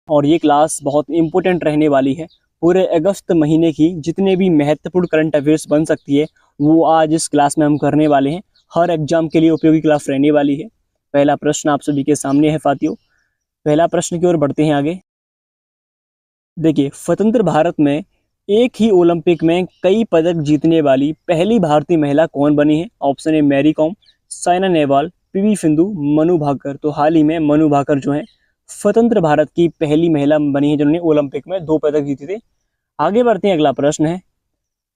और ये क्लास बहुत इंपॉर्टेंट रहने वाली है। पूरे अगस्त महीने की जितने भी महत्वपूर्ण करंट अफेयर्स बन सकती है वो आज इस क्लास में हम करने वाले हैं। हर एग्जाम के लिए उपयोगी क्लास रहने वाली है। पहला प्रश्न आप सभी के सामने है साथियों। पहला प्रश्न की ओर बढ़ते हैं आगे। देखिए, स्वतंत्र भारत में एक ही ओलंपिक में कई पदक जीतने वाली पहली भारतीय महिला कौन बनी है? Option A Mary Kom, Saina Nehwal, PV Sindhu, Manu Bhaker. तो हाल ही में मनु भाकर जो है स्वतंत्र भारत की पहली महिला बनी है जिन्होंने ओलंपिक में 2 पदक जीते थे। आगे बढ़ते हैं, अगला प्रश्न है,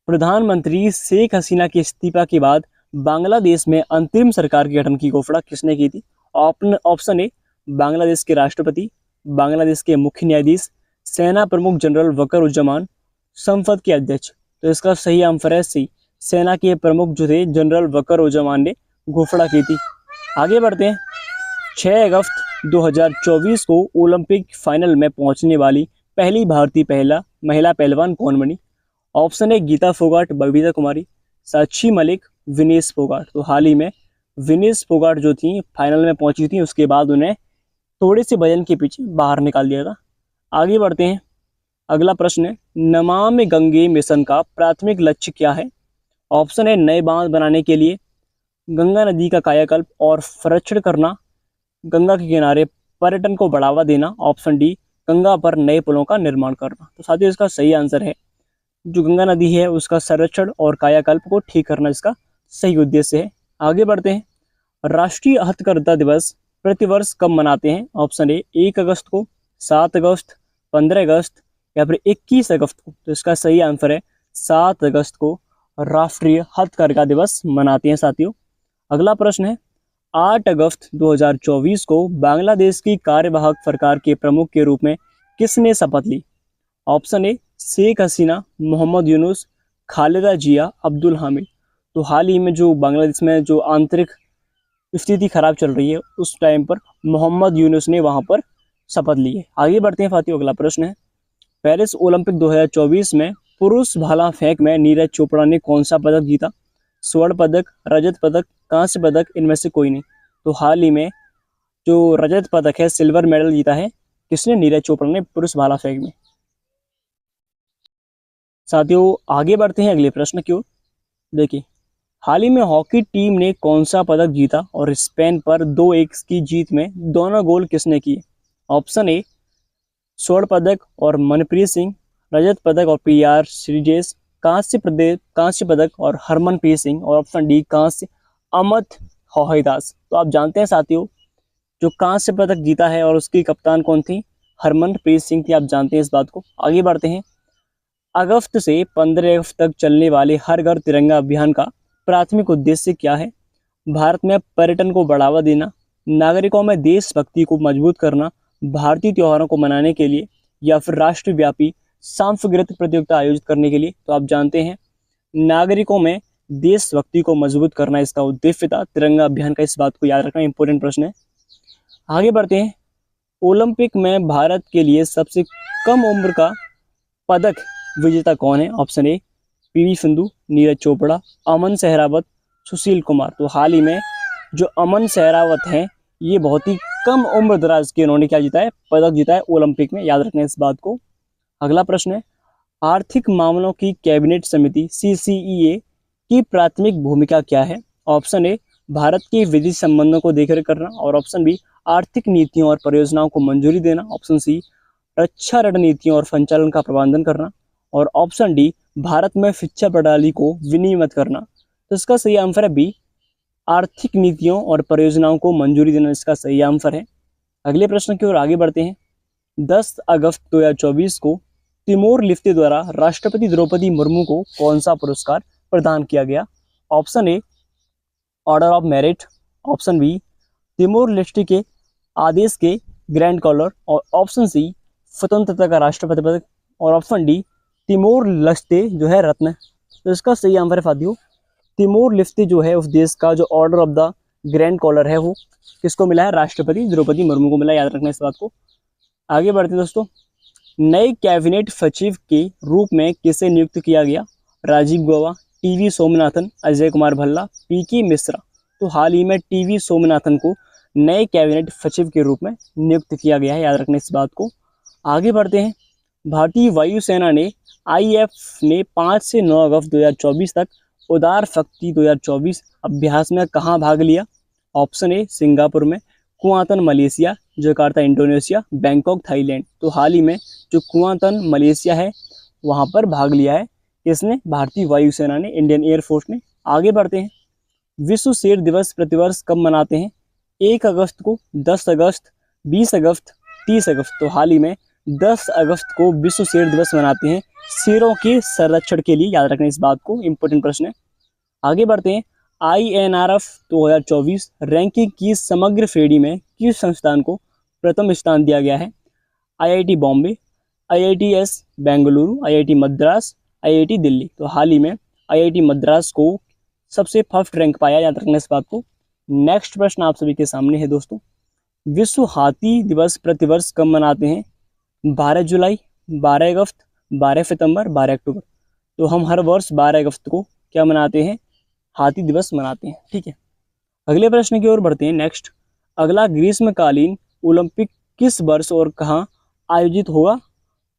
प्रधानमंत्री शेख हसीना के इस्तीफा के बाद बांग्लादेश में अंतरिम सरकार के गठन की घोषणा किसने की थी? ऑप्शन ए बांग्लादेश के राष्ट्रपति, बांग्लादेश के मुख्य न्यायाधीश, सेना प्रमुख जनरल वकर-उज़-जमान, संसद के अध्यक्ष। तो इसका सही आंसर है सी, सेना के प्रमुख जो थे जनरल वकर-उज़-जमान ने घोषणा की थी। आगे बढ़ते हैं, 6 अगस्त 2024 को ओलंपिक फाइनल में पहुंचने वाली पहली भारतीय महिला पहलवान कौन बनी? ऑप्शन ए गीता फोगाट, बबीता कुमारी, साक्षी मलिक, विनेश फोगाट। तो हाल ही में विनेश फोगाट जो थी फाइनल में पहुंची थी, उसके बाद उन्हें थोड़े से वजन के पीछे बाहर निकाल दिया था। आगे बढ़ते हैं, अगला प्रश्न है, नमामि गंगे मिशन का प्राथमिक लक्ष्य क्या है? ऑप्शन है नए बांध बनाने के लिए, गंगा नदी का कायाकल्प और संरक्षण करना, गंगा के किनारे पर्यटन को बढ़ावा देना, ऑप्शन डी गंगा पर नए पुलों का निर्माण करना। तो साथियों इसका सही आंसर है जो गंगा नदी है उसका संरक्षण और कायाकल्प को ठीक करना इसका सही उद्देश्य है। आगे बढ़ते हैं, राष्ट्रीय हथकरघा दिवस प्रतिवर्ष कब मनाते हैं? ऑप्शन ए 1 अगस्त को, 7 अगस्त, 15 अगस्त या फिर 21 अगस्त को। तो इसका सही आंसर है 7 अगस्त को राष्ट्रीय हथकरघा दिवस मनाते हैं साथियों। अगला प्रश्न है, 8 अगस्त 2024 को बांग्लादेश की कार्यवाहक सरकार के प्रमुख के रूप में किसने शपथ ली? ऑप्शन ए शेख हसीना, मोहम्मद यूनुस, खालिदा जिया, अब्दुल हामिद। तो हाल ही में जो बांग्लादेश में जो आंतरिक स्थिति खराब चल रही है उस टाइम पर मोहम्मद यूनुस ने वहां पर शपथ ली है। आगे बढ़ते हैं साथियों, अगला प्रश्न है, पेरिस ओलंपिक 2024 में पुरुष भाला फेंक में नीरज चोपड़ा ने कौन सा पदक जीता? स्वर्ण पदक, रजत पदक, कांस्य पदक, इनमें से कोई नहीं। तो हाल ही में जो रजत पदक है, सिल्वर मेडल जीता है किसने? नीरज चोपड़ा ने पुरुष भाला फेंक में। साथियों आगे बढ़ते हैं अगले प्रश्न की ओर। देखिए, हाल ही में हॉकी टीम ने कौन सा पदक जीता और स्पेन पर 2-1 की जीत में दोनों गोल किसने किए? ऑप्शन ए स्वर्ण पदक और मनप्रीत सिंह, रजत पदक और पीआर श्रीजेश, कांस्य पदक और हरमनप्रीत सिंह, और ऑप्शन डी कांस्य अमत होहिदास। तो आप जानते हैं साथियों जो कांस्य पदक जीता है और उसकी कप्तान कौन थी? हरमनप्रीत सिंह थी, आप जानते हैं इस बात को। आगे बढ़ते हैं, अगस्त से 15 अगस्त तक चलने वाले हर घर तिरंगा अभियान का प्राथमिक उद्देश्य क्या है? भारत में पर्यटन को बढ़ावा देना, नागरिकों में देशभक्ति को मजबूत करना, भारतीय त्योहारों को मनाने के लिए, या फिर राष्ट्रव्यापी सांस्कृतिक प्रतियोगिता आयोजित करने के लिए। तो आप जानते हैं नागरिकों में देशभक्ति को मजबूत करना इसका उद्देश्य था तिरंगा अभियान का। इस बात को याद रखना इंपॉर्टेंट प्रश्न है। आगे बढ़ते हैं, ओलंपिक में भारत के लिए सबसे कम उम्र का पदक विजेता कौन है? Option A PV Sindhu, Neeraj Chopra, Aman Sehrawat, Sushil Kumar. तो हाल ही में जो अमन सहरावत हैं ये बहुत ही कम उम्र दराज के उन्होंने क्या जीता है? पदक जीता है ओलंपिक में, याद रखना इस बात को। अगला प्रश्न है, आर्थिक मामलों की कैबिनेट समिति CCEA की प्राथमिक भूमिका क्या है? ऑप्शन ए भारत के विदेशी संबंधों को देखरेख करना, और ऑप्शन बी आर्थिक नीतियों और परियोजनाओं को मंजूरी देना, ऑप्शन सी रक्षा रणनीतियों और संचालन का प्रबंधन करना, और ऑप्शन डी भारत में शिक्षा प्रणाली को विनियमित करना। तो इसका सही आंसर है बी, आर्थिक नीतियों और परियोजनाओं को मंजूरी देना इसका सही आंसर है। अगले प्रश्न की ओर आगे बढ़ते हैं, 10 अगस्त 2024 को तिमोर लेस्टे द्वारा राष्ट्रपति द्रौपदी मुर्मू को कौन सा पुरस्कार प्रदान किया गया? Option A order of merit, option B Timor Leste के आदेश के ग्रैंड कॉलर, और ऑप्शन सी स्वतंत्रता का राष्ट्रपति पदक, और ऑप्शन डी तिमोर लेस्टे जो है रत्न। तो इसका सही आंसर है साथियों तिमोर लेस्टे जो है उस देश का जो order of the grand collar है वो किसको मिला है? राष्ट्रपति द्रौपदी मुर्मू को मिला, याद रखना इस बात को। आगे बढ़ते हैं दोस्तों, नए कैबिनेट सचिव के रूप में किसे नियुक्त किया गया? राजीव गौबा, टीवी सोमनाथन, अजय कुमार भल्ला, पीके मिश्रा। तो हाल ही में टीवी सोमनाथन को नए कैबिनेट सचिव के रूप में नियुक्त किया गया है, याद रखना इस बात को। आगे बढ़ते हैं। भारतीय वायुसेना ने IF ने 5 से 9 अगस्त 2024 तक उदार शक्ति 2024 अभ्यास में कहाँ भाग लिया? ऑप्शन ए सिंगापुर में, Kuantan Malaysia, Jakarta Indonesia, Bangkok Thailand. तो हाल ही में जो कुआंतन मलेशिया है वहाँ पर भाग लिया है किसने? भारतीय वायुसेना ने, इंडियन एयरफोर्स ने। आगे बढ़ते हैं। विश्व शेर दिवस प्रतिवर्ष कब मनाते हैं? 1 अगस्त को, 10 अगस्त, 20 अगस्त, 30 अगस्त। तो हाल ही में 10 अगस्त को विश्व शेर दिवस मनाते हैं शेरों के संरक्षण के लिए। याद रखना इस बात को, इंपॉर्टेंट प्रश्न है। आगे बढ़ते हैं। INRF 2024 रैंकिंग की समग्र श्रेणी में किस संस्थान को प्रथम स्थान दिया गया है? IIT Bombay, IITS Bengaluru, IIT Madras, IIT Delhi. तो हाल ही में IIT मद्रास को सबसे फर्स्ट रैंक पाया। याद रखना इस बात को। नेक्स्ट प्रश्न आप सभी के सामने है दोस्तों। विश्व हाथी दिवस प्रतिवर्ष कब मनाते हैं? 12 जुलाई, 12 अगस्त, 12 सितंबर, 12 अक्टूबर। तो हम हर वर्ष 12 अगस्त को क्या मनाते हैं? हाथी दिवस मनाते हैं। ठीक है, अगले प्रश्न की ओर बढ़ते हैं। नेक्स्ट, अगला ग्रीष्मकालीन ओलंपिक किस वर्ष और कहाँ आयोजित होगा?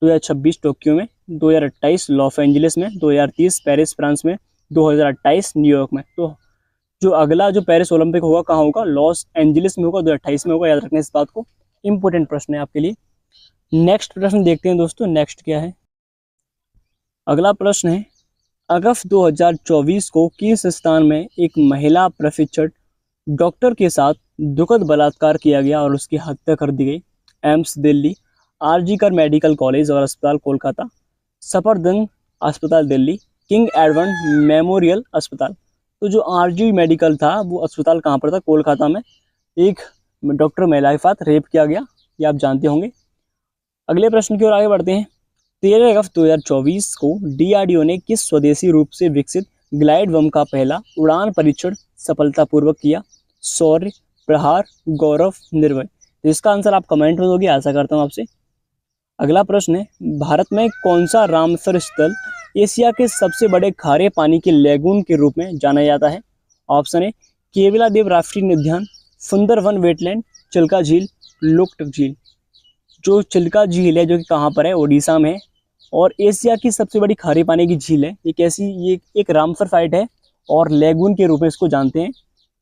2026 टोक्यो में, 2028 लॉस एंजलिस में, 2030 पेरिस फ्रांस में, 2028 न्यूयॉर्क में। तो जो अगला जो पेरिस ओलंपिक होगा कहाँ होगा? लॉस एंजलिस में होगा, 2028 में होगा। याद रखना इस बात को, इंपॉर्टेंट प्रश्न है आपके लिए। नेक्स्ट प्रश्न देखते हैं दोस्तों। नेक्स्ट क्या है? अगला प्रश्न है, अगस्त 2024 को किस स्थान में एक महिला प्रशिक्षण डॉक्टर के साथ दुखद बलात्कार किया गया और उसकी हत्या कर दी गई? एम्स दिल्ली, RG कर मेडिकल कॉलेज और अस्पताल कोलकाता, सफदरजंग अस्पताल दिल्ली, किंग एडवर्ड मेमोरियल अस्पताल। तो जो RG मेडिकल था वो अस्पताल कहाँ पर था? कोलकाता में। एक डॉक्टर महिला के साथ रेप किया गया, ये आप जानते होंगे। अगले प्रश्न की ओर आगे बढ़ते हैं। 13 अगस्त 2024 को DRDO ने किस स्वदेशी रूप से विकसित ग्लाइड बम का पहला उड़ान परीक्षण सफलतापूर्वक किया? शौर्य, प्रहार, गौरव, निर्भय। तो इसका आंसर आप कमेंट में दोगे, आशा करता हूँ आपसे। अगला प्रश्न है, भारत में कौन सा रामसर स्थल एशिया के सबसे बड़े खारे पानी के लेगून के रूप में जाना जाता है? ऑप्शन ए केवलादेव राष्ट्रीय उद्यान, सुंदरवन वेटलैंड, चिल्का झील, लोकटक झील। जो चिल्का झील है जो कि कहाँ पर है? ओडिशा में, और एशिया की सबसे बड़ी खारे पानी की झील है। ये एक रामसर साइट है और लेगून के रूप में इसको जानते हैं।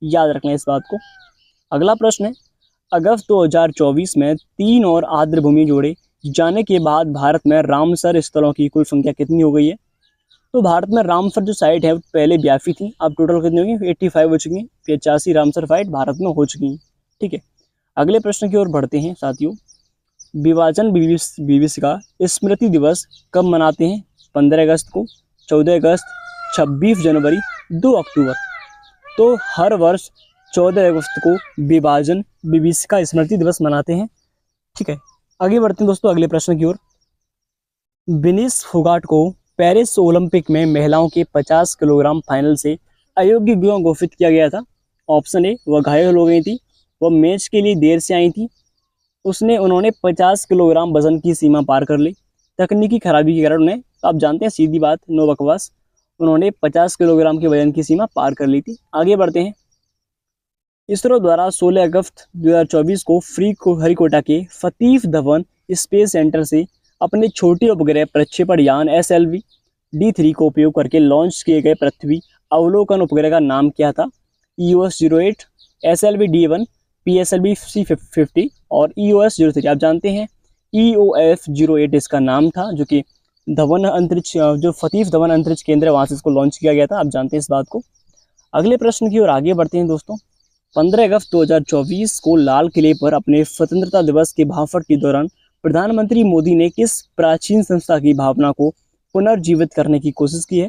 याद रखना इस बात को। अगला प्रश्न है, अगस्त 2024 में 3 और आर्द्र भूमि जोड़े जाने के बाद भारत में रामसर स्थलों की कुल संख्या कितनी हो गई है? तो भारत में रामसर जो साइट है पहले 82 थी, अब टोटल कितनी होगी? 85 हो चुकी हैं। 85 रामसर साइट भारत में हो चुकी हैं। ठीक है, अगले प्रश्न की ओर बढ़ते हैं साथियों। विभाजन विभीषिका स्मृति दिवस कब मनाते हैं? 15 अगस्त को, 14 अगस्त, 26 जनवरी, 2 अक्टूबर। तो हर वर्ष 14 अगस्त को विभाजन विभीषिका स्मृति दिवस मनाते हैं। ठीक है, आगे बढ़ते हैं दोस्तों अगले प्रश्न की ओर। विनेश फोगाट को पेरिस ओलंपिक में महिलाओं के 50 किलोग्राम फाइनल से अयोग्य क्यों घोषित किया गया था? ऑप्शन ए वह घायल हो गई थी, वह मैच के लिए देर से आई थी, उन्होंने 50 किलोग्राम वजन की सीमा पार कर ली, तकनीकी खराबी के कारण उन्हें, आप जानते हैं सीधी बात, नो बकवास, उन्होंने 50 किलोग्राम के वजन की सीमा पार कर ली थी। आगे बढ़ते हैं। इसरो द्वारा 16 अगस्त 2024 को श्रीहरिकोटा के सतीश धवन स्पेस सेंटर से अपने छोटे उपग्रह प्रक्षेपण यान SLV D3 को उपयोग करके लॉन्च किए गए पृथ्वी अवलोकन उपग्रह का नाम क्या था? EOS-08, SLV D1, PSLV C50 और EOS-03। आप जानते हैं EOS-08 इसका नाम था, जो कि धवन अंतरिक्ष, जो सतीश धवन अंतरिक्ष केंद्र है वहाँ से इसको लॉन्च किया गया था। आप जानते हैं इस बात को। अगले प्रश्न की ओर आगे बढ़ते हैं दोस्तों। 15 अगस्त 2024 को लाल किले पर अपने स्वतंत्रता दिवस के भाषण के दौरान प्रधानमंत्री मोदी ने किस प्राचीन संस्था की भावना को पुनर्जीवित करने की कोशिश की है?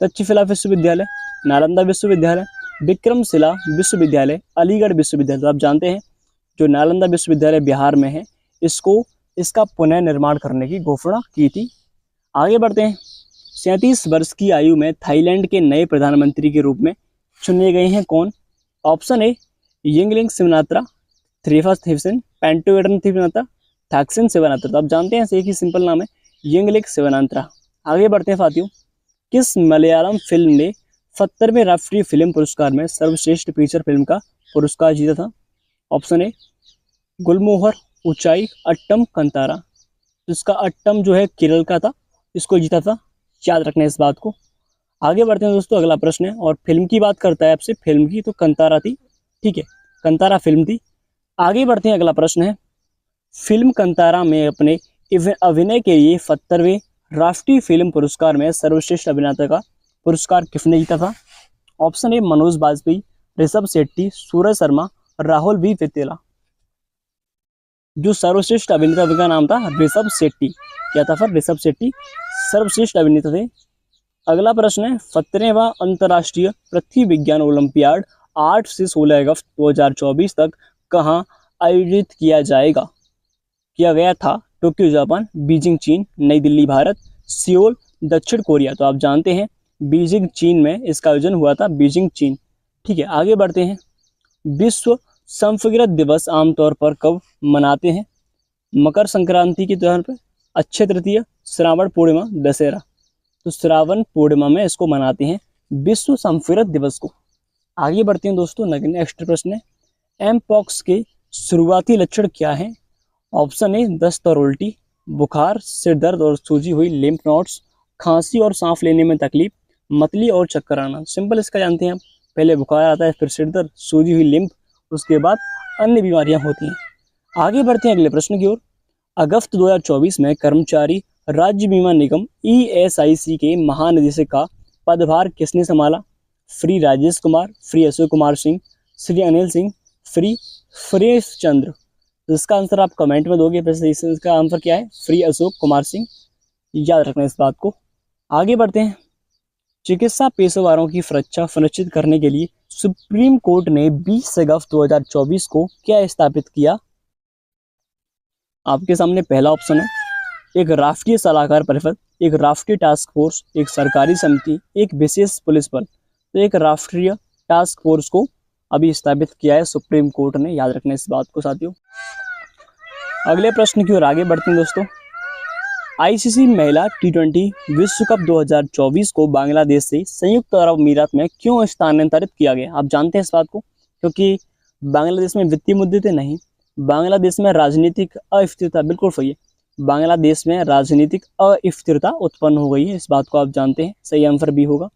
तक्षशिला विश्वविद्यालय, नालंदा विश्वविद्यालय, विक्रमशिला विश्वविद्यालय, अलीगढ़ विश्वविद्यालय। तो आप जानते हैं जो नालंदा विश्वविद्यालय बिहार में है, इसका पुनर्निर्माण करने की घोषणा की थी। आगे बढ़ते हैं। 37 वर्ष की आयु में थाईलैंड के नए प्रधानमंत्री के रूप में चुने गए हैं कौन? ऑप्शन ए यिंगलिंग शिवनात्रा, थ्रीफा Thavisin, Paetongtarn Shinawatra, Thaksin Shinawatra. तो आप जानते हैं एक ही सिंपल नाम है, यिंगलिंग शिवनात्रा। आगे बढ़ते हैं साथियों। किस मलयालम फिल्म ने 70वें राष्ट्रीय फिल्म पुरस्कार में सर्वश्रेष्ठ फीचर फिल्म का पुरस्कार जीता था? ऑप्शन ए गुलमोहर, ऊंचाई, अट्टम, कंतारा। तो इसका अट्टम जो है केरल का था, इसको जीता था, याद रखना इस बात को। आगे बढ़ते हैं दोस्तों, अगला प्रश्न है और फिल्म की बात करता है आपसे, फिल्म की तो कंतारा थी, ठीक है, कंतारा फिल्म थी। आगे बढ़ते हैं, अगला प्रश्न है, फिल्म कंतारा में अपने अभिनय के लिए 70वें राष्ट्रीय फिल्म पुरस्कार में सर्वश्रेष्ठ अभिनेता का पुरस्कार किसने जीता था? Option A Manoj Bajpayee, Rishab Shetty, Suraj Sharma, Rahul B Vetela. जो सर्वश्रेष्ठ अभिनेता का नाम था ऋषभ शेट्टी, क्या था फिर? ऋषभ शेट्टी सर्वश्रेष्ठ अभिनेता थे। अगला प्रश्न है, 17वां अंतर्राष्ट्रीय पृथ्वी विज्ञान ओलंपियाड 8 से 16 अगस्त 2024 तक कहाँ आयोजित किया गया था? टोक्यो जापान, बीजिंग चीन, नई दिल्ली भारत, सियोल दक्षिण कोरिया। तो आप जानते हैं बीजिंग चीन में इसका आयोजन हुआ था, बीजिंग चीन, ठीक है। आगे बढ़ते हैं, विश्व संस्कृत दिवस आमतौर पर कब मनाते हैं? मकर संक्रांति के त्यौहार पर, अक्षय तृतीया, श्रावण पूर्णिमा, दशहरा। तो श्रावण पूर्णिमा में इसको मनाते हैं विश्व संस्कृत दिवस को। आगे बढ़ते हैं दोस्तों, नेक्स्ट प्रश्न है, एम पॉक्स के शुरुआती लक्षण क्या हैं? ऑप्शन ए दस्त और उल्टी, बुखार, सिर दर्द और सूजी हुई लिम्फ नोड्स, खांसी और सांस लेने में तकलीफ, मतली और चक्कर आना। सिंपल इसका जानते हैं आप, पहले बुखार आता है, फिर सिर दर्द, सूजी हुई लिम्फ, उसके बाद अन्य बीमारियां होती हैं। आगे बढ़ते हैं अगले प्रश्न की ओर। अगस्त 2024 में कर्मचारी राज्य बीमा निगम ESIC के महानिदेशक का पदभार किसने संभाला? श्री राजेश कुमार, श्री अशोक कुमार सिंह, श्री अनिल सिंह, श्री सुरेश चंद्र। तो इसका आंसर आप कमेंट में दोगे, वैसे इसका आंसर क्या है? श्री अशोक कुमार सिंह, याद रखना इस बात को। आगे बढ़ते हैं, चिकित्सा पेशेवरों की सुरक्षा सुनिश्चित करने के लिए सुप्रीम कोर्ट ने 20 अगस्त 2024 को क्या स्थापित किया? आपके सामने पहला ऑप्शन है, एक राष्ट्रीय सलाहकार परिषद, एक राष्ट्रीय टास्क फोर्स, एक सरकारी समिति, एक विशेष पुलिस बल। तो एक राष्ट्रीय टास्क फोर्स को अभी स्थापित किया है सुप्रीम कोर्ट ने, याद रखना इस बात को साथियों। अगले प्रश्न की ओर आगे बढ़ते हैं दोस्तों। ICC महिला T20 विश्व कप 2024 को बांग्लादेश से संयुक्त अरब अमीरात में क्यों स्थानांतरित किया गया? आप जानते हैं इस बात को, क्योंकि बांग्लादेश में वित्तीय मुद्दे थे? नहीं, बांग्लादेश में राजनीतिक अस्थिरता, बिल्कुल सही है, बांग्लादेश में राजनीतिक अस्थिरता उत्पन्न हो गई है, इस बात को आप जानते हैं, सही आंसर भी होगा।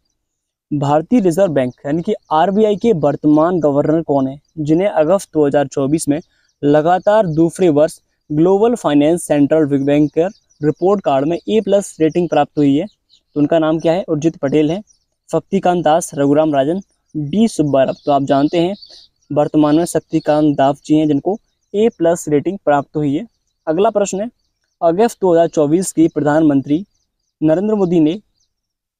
भारतीय रिजर्व बैंक यानी कि RBI के वर्तमान गवर्नर कौन है, जिन्हें अगस्त 2024 में लगातार दूसरे वर्ष global finance central banker report card में A+ रेटिंग प्राप्त हुई है? तो उनका नाम क्या है? उर्जित पटेल है, शक्तिकांत दास, रघुराम राजन, D सुब्बाराव। तो आप जानते हैं वर्तमान में शक्तिकांत दास जी हैं जिनको A+ रेटिंग प्राप्त हुई है। अगला प्रश्न है, अगस्त 2024 की प्रधानमंत्री नरेंद्र मोदी ने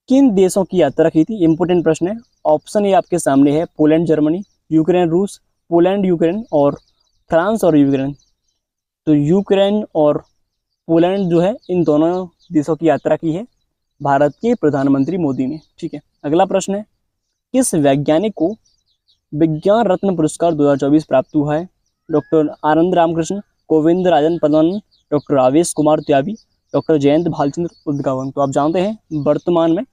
किन देशों की यात्रा की थी? इंपोर्टेंट प्रश्न है। ऑप्शन ए आपके सामने है, पोलैंड जर्मनी, यूक्रेन रूस, पोलैंड यूक्रेन और फ्रांस और यूक्रेन। तो यूक्रेन और पोलैंड जो है, इन दोनों देशों की यात्रा की है भारत के प्रधानमंत्री मोदी ने, ठीक है। अगला प्रश्न है, किस वैज्ञानिक को विज्ञान रत्न पुरस्कार 2024 प्राप्त हुआ है? डॉक्टर आनंद रामकृष्ण, गोविंद राजन पद्मानंद, डॉक्टर आवेश कुमार त्यागी, डॉक्टर जयंत भालचंद्र उद्गावन। तो आप जानते हैं वर्तमान में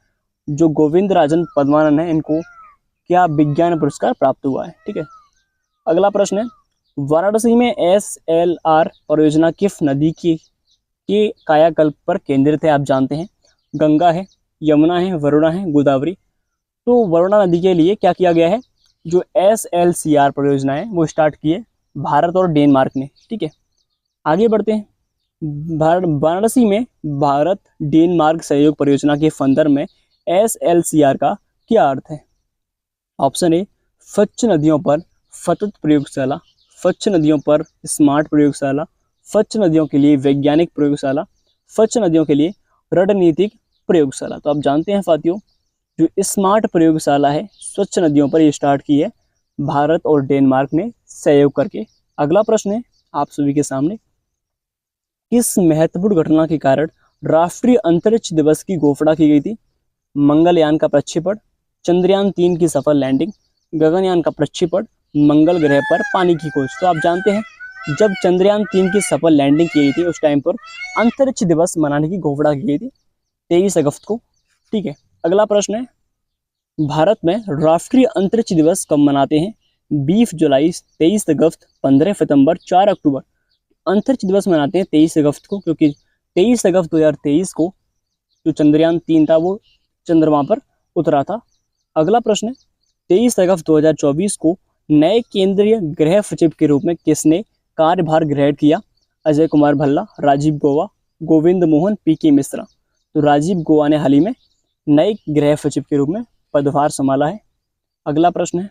जो गोविंद राजन पद्मानंद है, इनको क्या विज्ञान पुरस्कार प्राप्त हुआ है, ठीक है। अगला प्रश्न है, वाराणसी में SLR परियोजना किस नदी के कायाकल्प पर केंद्रित है? आप जानते हैं गंगा है, यमुना है, वरुणा है, गोदावरी। तो वरुणा नदी के लिए क्या किया गया है? जो SLCR परियोजना है वो स्टार्ट की है भारत और डेनमार्क ने, ठीक है। आगे बढ़ते हैं, वाराणसी में भारत डेनमार्क सहयोग परियोजना के संदर्भ में SLCR का क्या अर्थ है? ऑप्शन ए, स्वच्छ नदियों पर सतत प्रयोगशाला, स्वच्छ नदियों पर स्मार्ट प्रयोगशाला, स्वच्छ नदियों के लिए वैज्ञानिक प्रयोगशाला, स्वच्छ नदियों के लिए रणनीतिक प्रयोगशाला। तो आप जानते हैं साथियों, जो स्मार्ट प्रयोगशाला है स्वच्छ नदियों पर ये स्टार्ट की है भारत और डेनमार्क ने सहयोग करके। अगला प्रश्न है आप सभी के सामने, किस महत्वपूर्ण घटना के कारण राष्ट्रीय अंतरिक्ष दिवस की घोषणा की गई थी? मंगलयान का प्रक्षेपण, चंद्रयान 3 की सफल लैंडिंग, गगनयान का प्रक्षेपण, मंगल ग्रह पर पानी की खोज। तो आप जानते हैं जब चंद्रयान 3 की सफल लैंडिंग की गई थी उस टाइम पर अंतरिक्ष दिवस मनाने की घोषणा की गई थी 23 अगस्त को, ठीक है। अगला प्रश्न है, भारत में राष्ट्रीय अंतरिक्ष दिवस कब मनाते हैं? 20 जुलाई, 23 अगस्त, 15 सितंबर, 4 अक्टूबर। अंतरिक्ष दिवस मनाते हैं 23 अगस्त को, क्योंकि 23 अगस्त 2023 को जो चंद्रयान 3 था वो चंद्रमा पर उतरा था। अगला प्रश्न है, 23 अगस्त 2024 को नए केंद्रीय गृह सचिव के रूप में किसने कार्यभार ग्रहण किया? अजय कुमार भल्ला, राजीव गौबा, गोविंद मोहन, पीके मिश्रा। तो राजीव गौबा ने हाल ही में नए गृह सचिव के रूप में पदभार संभाला है। अगला प्रश्न है,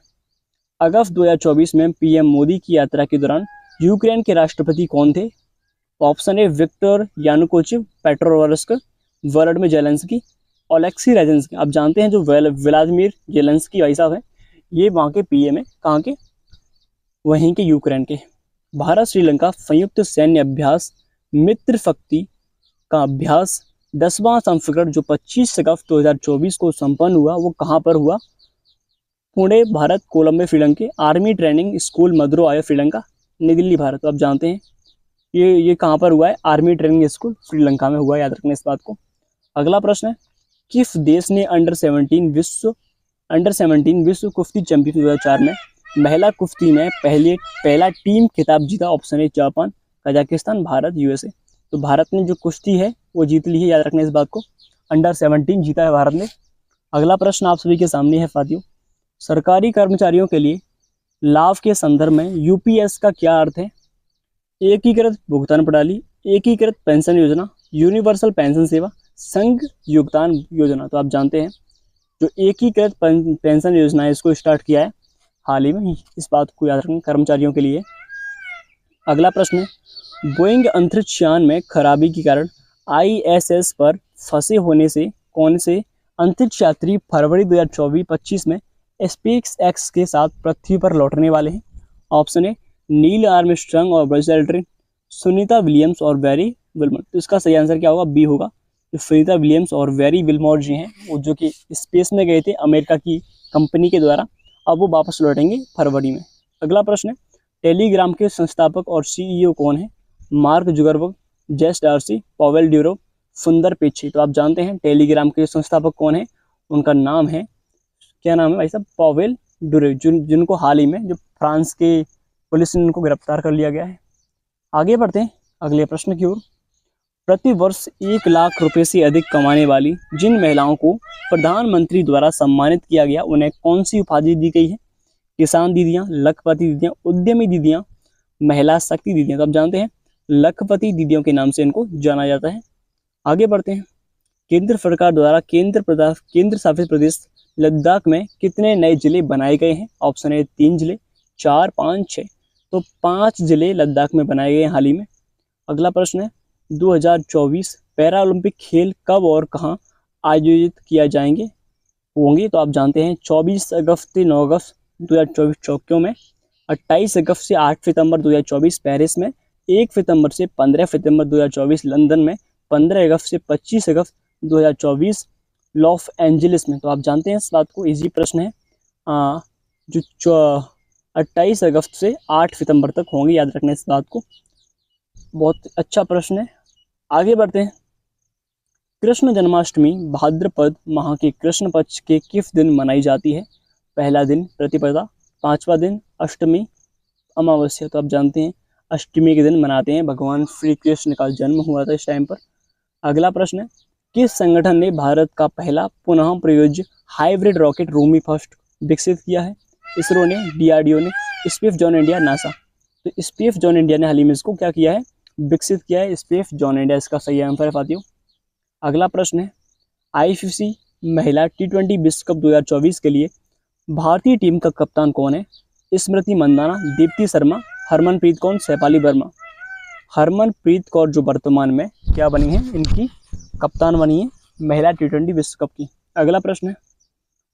अगस्त 2024 में पीएम मोदी की यात्रा के दौरान यूक्रेन के राष्ट्रपति कौन थे? Option A Viktor Yanukovych, Petro Poroshenko, Volodymyr Zelensky, Oleksiy Rezensky. आप जानते हैं जो व्लादिमीर ज़ेलेंस्की भाई साहब है, ये वहाँ के पीएम है, कहाँ के? वहीं के यूक्रेन के। भारत श्रीलंका संयुक्त सैन्य अभ्यास मित्र शक्ति का अभ्यास 10वां संस्करण जो 25 अगस्त 2024 को संपन्न हुआ वो कहाँ पर हुआ? Pune Bharat, Colombo Sri Lanka, army training school Madurai Sri Lanka, नई दिल्ली भारत। तो आप जानते हैं ये कहाँ पर हुआ है? आर्मी ट्रेनिंग स्कूल श्रीलंका में हुआ, याद रखना इस बात को। अगला प्रश्न है, किस देश ने अंडर 17 विश्व कुश्ती चैंपियनशिप 2004 में महिला कुश्ती में पहला टीम खिताब जीता? Option A Japan, Kazakhstan, Bharat, USA. तो भारत ने जो कुश्ती है वो जीत ली है, याद रखना इस बात को। अंडर 17 जीता है भारत ने। अगला प्रश्न आप सभी के सामने है साथियों, सरकारी कर्मचारियों के लिए लाभ के संदर्भ में यूपीएस का क्या अर्थ है? एकीकृत भुगतान प्रणाली, एकीकृत पेंशन योजना, यूनिवर्सल पेंशन सेवा, संघ योगदान योजना। तो आप जानते हैं जो एकीकृत पेंशन योजना है इसको स्टार्ट किया है हाल ही में, इस बात को याद रखना कर्मचारियों के लिए। अगला प्रश्न है, बोइंग अंतरिक्ष यान में खराबी के कारण आईएसएस पर फंसे होने से कौन से अंतरिक्ष यात्री फरवरी 2024-25 में स्पेस एक्स के साथ पृथ्वी पर लौटने वाले हैं? ऑप्शन है नील आर्मस्ट्रांग और बज़ एल्ड्रिन, सुनीता विलियम्स और बैरी विल्मर। तो इसका सही आंसर क्या होगा? बी होगा। जो सुनीता विलियम्स और बैरी विल्मर जी हैं वो जो कि स्पेस में गए थे अमेरिका की कंपनी के द्वारा, अब वो वापस लौटेंगे फरवरी में। अगला प्रश्न है, टेलीग्राम के संस्थापक और सीईओ कौन है? मार्क जुकरबर्ग, जेस डार्सी, पॉवेल ड्यूरो, सुंदर पिचाई। तो आप जानते हैं टेलीग्राम के संस्थापक कौन है? उनका नाम है, क्या नाम है भाई साहब? पॉवेल ड्यूरो, जिनको हाल ही में जो फ्रांस के पुलिस ने उनको गिरफ्तार कर लिया गया है। आगे बढ़ते हैं अगले प्रश्न की ओर। प्रति वर्ष 1 लाख रुपए से अधिक कमाने वाली जिन महिलाओं को प्रधानमंत्री द्वारा सम्मानित किया गया उन्हें कौन सी उपाधि दी गई है? किसान दीदियाँ, लखपति दीदियाँ, उद्यमी दीदियाँ, महिला शक्ति दीदियाँ। तो आप जानते हैं लखपति दीदियों के नाम से इनको जाना जाता है। आगे बढ़ते हैं, केंद्र सरकार द्वारा केंद्र शासित प्रदेश लद्दाख में कितने नए जिले बनाए गए हैं? ऑप्शन है 3 जिले, 4, 5, 6। तो 5 जिले लद्दाख में बनाए गए हैं हाल ही में। अगला प्रश्न है, 2024 पैरा ओलंपिक खेल कब और कहां आयोजित किया होंगे? तो आप जानते हैं 24 अगस्त से 9 अगस्त 2024 टोक्यो में, 28 अगस्त से 8 सितंबर 2024 पेरिस में, 1 सितंबर से 15 सितंबर 2024 लंदन में, 15 अगस्त से 25 अगस्त 2024 लॉस एंजलिस में। तो आप जानते हैं इस बात को, इजी प्रश्न है। जो 28 अगस्त से 8 सितंबर तक होंगे, याद रखना इस बात को, बहुत अच्छा प्रश्न है। आगे बढ़ते हैं, कृष्ण जन्माष्टमी भाद्रपद माह के कृष्ण पक्ष के किस दिन मनाई जाती है? पहला दिन प्रतिपदा, 5वां दिन अष्टमी, अमावस्या। तो आप जानते हैं अष्टमी के दिन मनाते हैं, भगवान श्री कृष्ण का जन्म हुआ था इस टाइम पर। अगला प्रश्न है, किस संगठन ने भारत का पहला पुनः प्रयोज्य हाइब्रिड रॉकेट रूमी फर्स्ट विकसित किया है? इसरो ने, डीआरडीओ ने, स्पेस जॉन इंडिया, नासा। तो स्पेस जॉन इंडिया ने हाल ही में इसको क्या किया है? विकसित किया है, स्पेस जॉन इंडिया इसका सही आंसर है साथियों। अगला प्रश्न है, आईसीसी महिला T20 विश्व कप 2024 के लिए भारतीय टीम का कप्तान कौन है? स्मृति मंदाना, दीप्ति शर्मा, हरमनप्रीत कौर, शेफाली वर्मा। हरमनप्रीत कौर जो वर्तमान में क्या बनी है, इनकी कप्तान बनी है महिला T20 विश्व कप की। अगला प्रश्न है,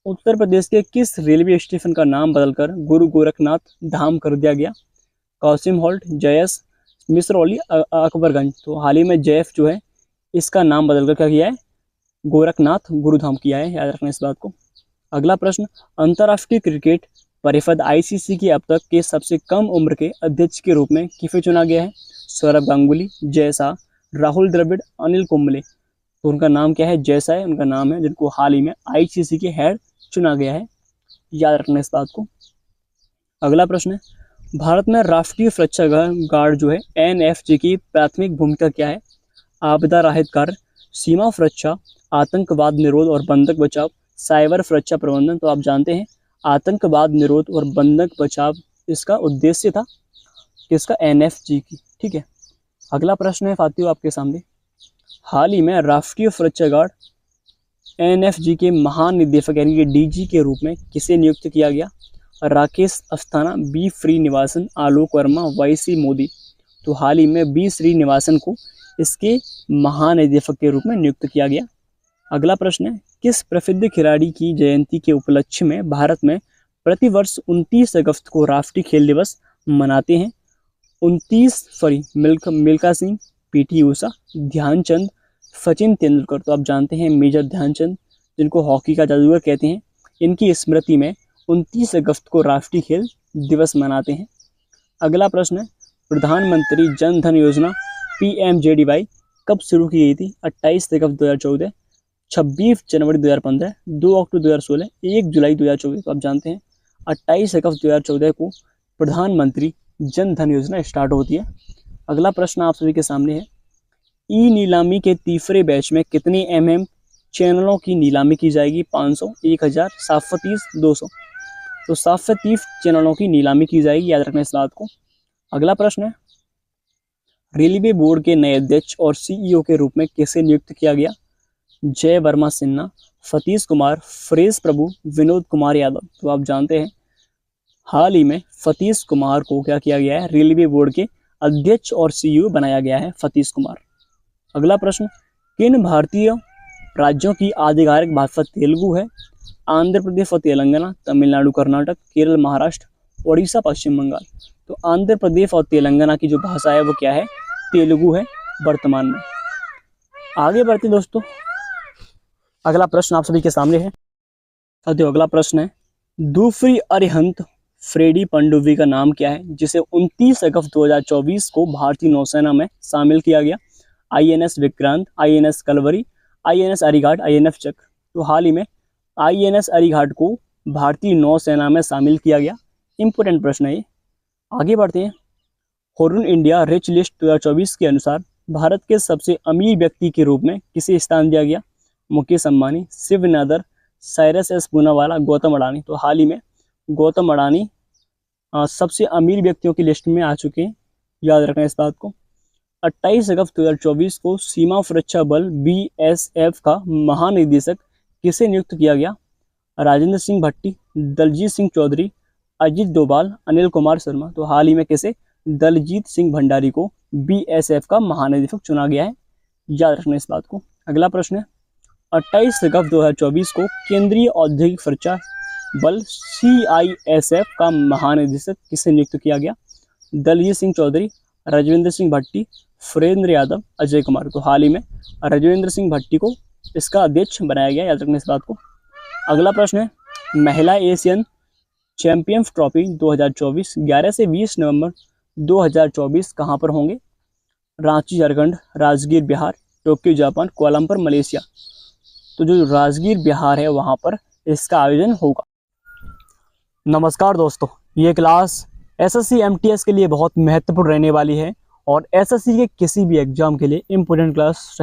उत्तर प्रदेश के किस रेलवे स्टेशन का नाम बदलकर गुरु गोरखनाथ धाम कर दिया गया? कौसिम हॉल्ट, जयस, मिसरौली, अकबरगंज। तो हाल ही में जेएफ जो है इसका नाम बदलकर क्या किया है? गोरखनाथ गुरुधाम किया है, याद रखना इस बात को। अगला प्रश्न, अंतर्राष्ट्रीय क्रिकेट परिषद आईसीसी की अब तक के सबसे कम उम्र के अध्यक्ष के रूप में किसे चुना गया है? सौरभ गांगुली, जय शाह, राहुल द्रविड़, अनिल कुंबले। तो उनका नाम क्या है? जय शाह उनका नाम है, जिनको हाल ही में आईसीसी के हेड चुना गया है, याद रखना इस बात को। अगला प्रश्न है, भारत में राष्ट्रीय सुरक्षा गार्ड जो है एनएफजी की प्राथमिक भूमिका क्या है? आपदा राहत कार्य, सीमा सुरक्षा, आतंकवाद निरोध और बंधक बचाव, साइबर सुरक्षा प्रबंधन। तो आप जानते हैं आतंकवाद निरोध और बंधक बचाव इसका उद्देश्य था किसका, एनएफजी की। ठीक है, अगला प्रश्न है फातियो आपके सामने, हाल ही में राष्ट्रीय सुरक्षा गार्ड एनएफजी के महानिदेशक यानी कि डीजी के रूप में किसे नियुक्त किया गया? राकेश अस्थाना, बी श्रीनिवासन, आलोक वर्मा, वाई सी मोदी। तो हाल ही में बी श्रीनिवासन को इसके महानिदेशक के रूप में नियुक्त किया गया। अगला प्रश्न है, किस प्रसिद्ध खिलाड़ी की जयंती के उपलक्ष्य में भारत में प्रतिवर्ष 29 अगस्त को राष्ट्रीय खेल दिवस मनाते हैं? मिल्खा सिंह, पीटी ऊषा, ध्यानचंद, सचिन तेंदुलकर। तो आप जानते हैं मेजर ध्यानचंद जिनको हॉकी का जादूगर कहते हैं, इनकी स्मृति में 29 अगस्त को राष्ट्रीय खेल दिवस मनाते हैं। अगला प्रश्न है, प्रधानमंत्री जन धन योजना PMJDY कब शुरू की गई थी? 28 अगस्त 2014, 26 जनवरी 2015, 2 अक्टूबर 2016, 1 जुलाई 2024। तो आप जानते हैं 28 अगस्त 2014 को प्रधानमंत्री जन धन योजना स्टार्ट होती है। अगला प्रश्न आप सभी के सामने है, ई नीलामी के तीसरे बैच में कितने चैनलों की नीलामी की जाएगी? 500, 1000, 730, 200। तो 730 चैनलों की नीलामी की जाएगी, याद रखना इस बात को। अगला प्रश्न है, रेलवे बोर्ड के नए अध्यक्ष और CEO के रूप में किसे नियुक्त किया गया? जय वर्मा सिन्हा, सतीश कुमार, सुरेश प्रभु, विनोद कुमार यादव। तो आप जानते हैं हाल ही में सतीश कुमार को क्या किया गया है, रेलवे बोर्ड के अध्यक्ष और CEO बनाया गया है सतीश कुमार। अगला प्रश्न, किन भारतीय राज्यों की आधिकारिक भाषा तेलुगु है? आंध्र प्रदेश और तेलंगाना, तमिलनाडु, कर्नाटक, केरल, महाराष्ट्र, उड़ीसा, पश्चिम बंगाल। तो आंध्र प्रदेश और तेलंगाना की जो भाषा है वो क्या है, तेलुगु है वर्तमान में। आगे बढ़ते दोस्तों, अगला प्रश्न आप सभी के सामने है। साथियों अगला प्रश्न है, दूसरी अरिहंत फ्रेडी पनडुब्बी का नाम क्या है जिसे 29 अगस्त 2024 को भारतीय नौसेना में शामिल किया गया? INS Vikrant, INS Kalvari, INS Arighat, INF चक। तो हाल ही में INS अरिघाट को भारतीय नौसेना में शामिल किया गया। इंपोर्टेंट प्रश्न है ये। आगे बढ़ते हैं, हॉर्न इंडिया रिच लिस्ट 2024 के अनुसार भारत के सबसे अमीर व्यक्ति के रूप में किसे स्थान दिया गया? मुकेश अंबानी, शिव नादर, साइरस एस पूनावाला, गौतम अडानी। तो हाल ही में गौतम अडानी सबसे अमीर व्यक्तियों की लिस्ट में आ चुके हैं, याद रखना इस बात को। 28 अगस्त 2024 को सीमा सुरक्षा बल BSF का महानिदेशक किसे नियुक्त किया गया? राजेंद्र सिंह भट्टी, दलजीत सिंह चौधरी, अजित डोभाल, अनिल कुमार शर्मा। तो हाल ही में किसे, दलजीत सिंह भंडारी को BSF का महानिदेशक चुना गया है, याद रखना इस बात को। अगला प्रश्न है, 28 अगस्त 2024 को केंद्रीय औद्योगिक सुरक्षा बल CISF का महानिदेशक किसे नियुक्त किया गया? दलजीत सिंह चौधरी, राजविंद्र सिंह भट्टी, सुरेंद्र यादव, अजय कुमार। तो हाल ही में राजविंद्र सिंह भट्टी को इसका अध्यक्ष बनाया गया, याद रखना इस बात को। अगला प्रश्न है, महिला एशियन चैंपियंस ट्रॉफी 2024 11 से 20 नवंबर 2024 कहां पर होंगे? Ranchi Jharkhand, Rajgir Bihar, Tokyo Japan, Colombo Malaysia. तो जो राजगीर बिहार है वहां पर इसका आयोजन होगा। नमस्कार दोस्तों, ये क्लास SSC MTS के लिए बहुत महत्वपूर्ण रहने वाली है और SSC के किसी भी एग्जाम के लिए इम्पोर्टेंट क्लास